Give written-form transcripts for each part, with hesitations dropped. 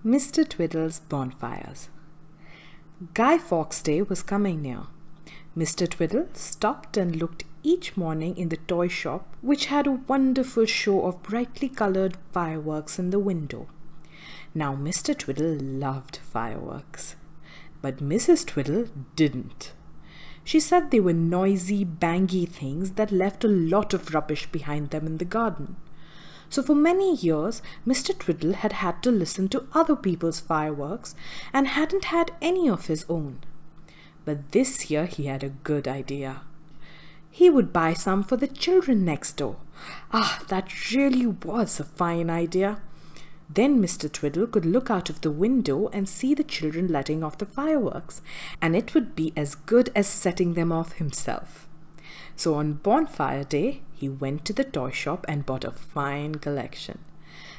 Mr. Twiddle's Bonfires. Guy Fawkes' Day was coming near. Mr. Twiddle stopped and looked each morning in the toy shop, which had a wonderful show of brightly coloured fireworks in the window. Now Mr. Twiddle loved fireworks, but Mrs. Twiddle didn't. She said they were noisy, bangy things that left a lot of rubbish behind them in the garden. So for many years, Mr. Twiddle had had to listen to other people's fireworks and hadn't had any of his own. But this year he had a good idea. He would buy some for the children next door. That really was a fine idea. Then Mr. Twiddle could look out of the window and see the children letting off the fireworks, and it would be as good as setting them off himself. So on Bonfire Day, he went to the toy shop and bought a fine collection.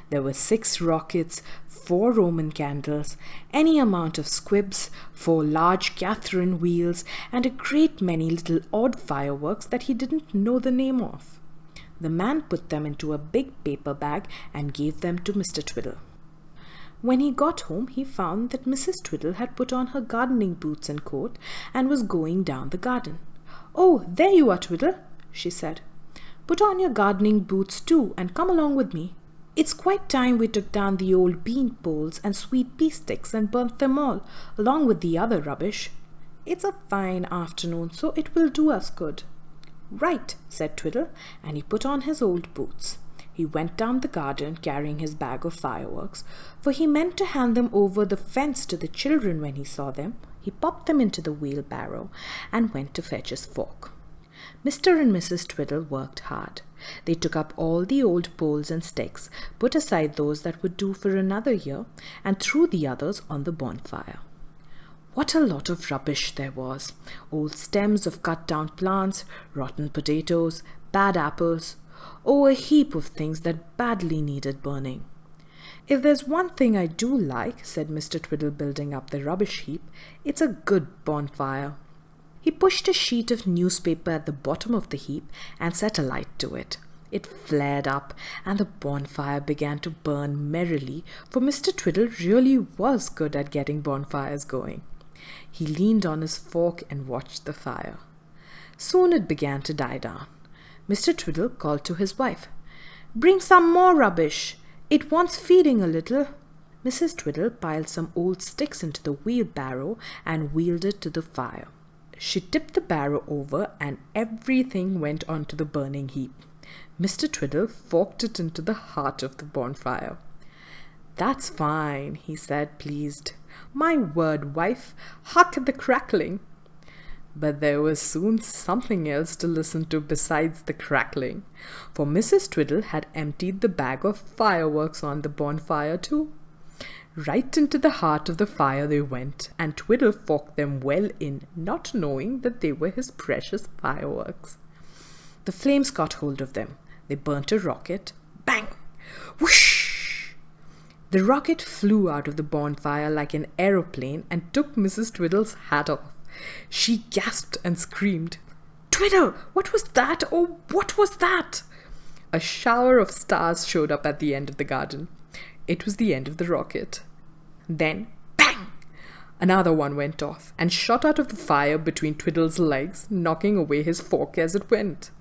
There were 6 rockets, 4 Roman candles, any amount of squibs, 4 large Catherine wheels, and a great many little odd fireworks that he didn't know the name of. The man put them into a big paper bag and gave them to Mr. Twiddle. When he got home, he found that Mrs. Twiddle had put on her gardening boots and coat and was going down the garden. "Oh, there you are, Twiddle," she said. "Put on your gardening boots too and come along with me. It's quite time we took down the old bean poles and sweet pea sticks and burnt them all, along with the other rubbish. It's a fine afternoon, so it will do us good." "Right," said Twiddle, and he put on his old boots. He went down the garden carrying his bag of fireworks, for he meant to hand them over the fence to the children when he saw them. He popped them into the wheelbarrow and went to fetch his fork. Mr. and Mrs. Twiddle worked hard. They took up all the old poles and sticks, put aside those that would do for another year, and threw the others on the bonfire. What a lot of rubbish there was! Old stems of cut-down plants, rotten potatoes, bad apples. Oh, a heap of things that badly needed burning. "If there's one thing I do like," said Mr. Twiddle, building up the rubbish heap, "it's a good bonfire." He pushed a sheet of newspaper at the bottom of the heap and set a light to it. It flared up, and the bonfire began to burn merrily, for Mr. Twiddle really was good at getting bonfires going. He leaned on his fork and watched the fire. Soon it began to die down. Mr. Twiddle called to his wife, "Bring some more rubbish. It wants feeding a little." Mrs. Twiddle piled some old sticks into the wheelbarrow and wheeled it to the fire. She tipped the barrow over and everything went onto the burning heap. Mr. Twiddle forked it into the heart of the bonfire. "That's fine," he said, pleased. "My word, wife, hark at the crackling." But there was soon something else to listen to besides the crackling, for Mrs. Twiddle had emptied the bag of fireworks on the bonfire too. Right into the heart of the fire they went, and Twiddle forked them well in, not knowing that they were his precious fireworks. The flames caught hold of them. They burnt a rocket. Bang! Whoosh! The rocket flew out of the bonfire like an aeroplane and took Mrs. Twiddle's hat off. She gasped and screamed, "Twiddle, what was that? Oh, what was that?" A shower of stars showed up at the end of the garden. It was the end of the rocket. Then, bang! Another one went off and shot out of the fire between Twiddle's legs, knocking away his fork as it went.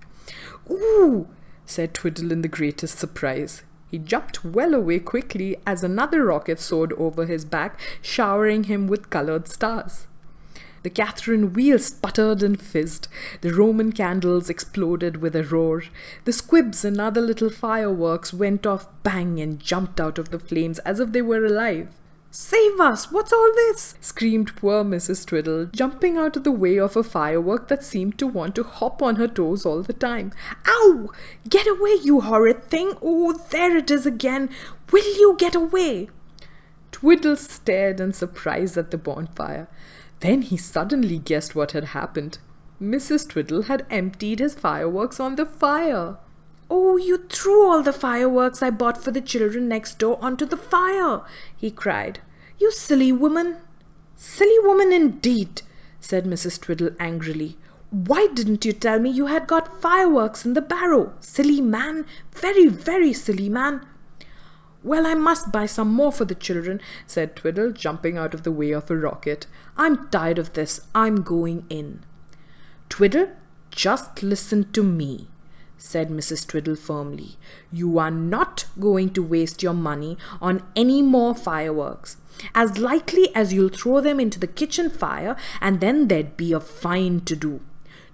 "Ooh!" said Twiddle in the greatest surprise. He jumped well away quickly as another rocket soared over his back, showering him with coloured stars. The Catherine wheel sputtered and fizzed. The Roman candles exploded with a roar. The squibs and other little fireworks went off bang and jumped out of the flames as if they were alive. "Save us! What's all this?" screamed poor Mrs. Twiddle, jumping out of the way of a firework that seemed to want to hop on her toes all the time. "Ow! Get away, you horrid thing! Oh, there it is again! Will you get away?" Twiddle stared in surprise at the bonfire. Then he suddenly guessed what had happened. Mrs. Twiddle had emptied his fireworks on the fire. "Oh, you threw all the fireworks I bought for the children next door onto the fire!" he cried. "You silly woman!" "Silly woman indeed!" said Mrs. Twiddle angrily. "Why didn't you tell me you had got fireworks in the barrow? Silly man! Very, very silly man!" "Well, I must buy some more for the children," said Twiddle, jumping out of the way of a rocket. "I'm tired of this. I'm going in." "Twiddle, just listen to me," said Mrs. Twiddle firmly. "You are not going to waste your money on any more fireworks. As likely as you'll throw them into the kitchen fire, and then there'd be a fine to do.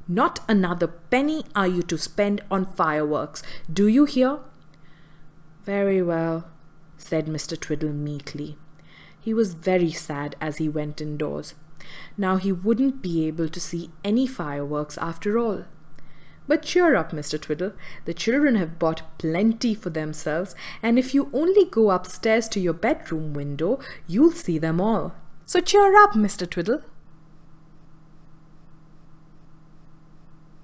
Not another penny are you to spend on fireworks. Do you hear?" "Very well," said Mr. Twiddle meekly. He was very sad as he went indoors. Now he wouldn't be able to see any fireworks after all. But cheer up, Mr. Twiddle. The children have bought plenty for themselves, and if you only go upstairs to your bedroom window, you'll see them all. So cheer up, Mr. Twiddle.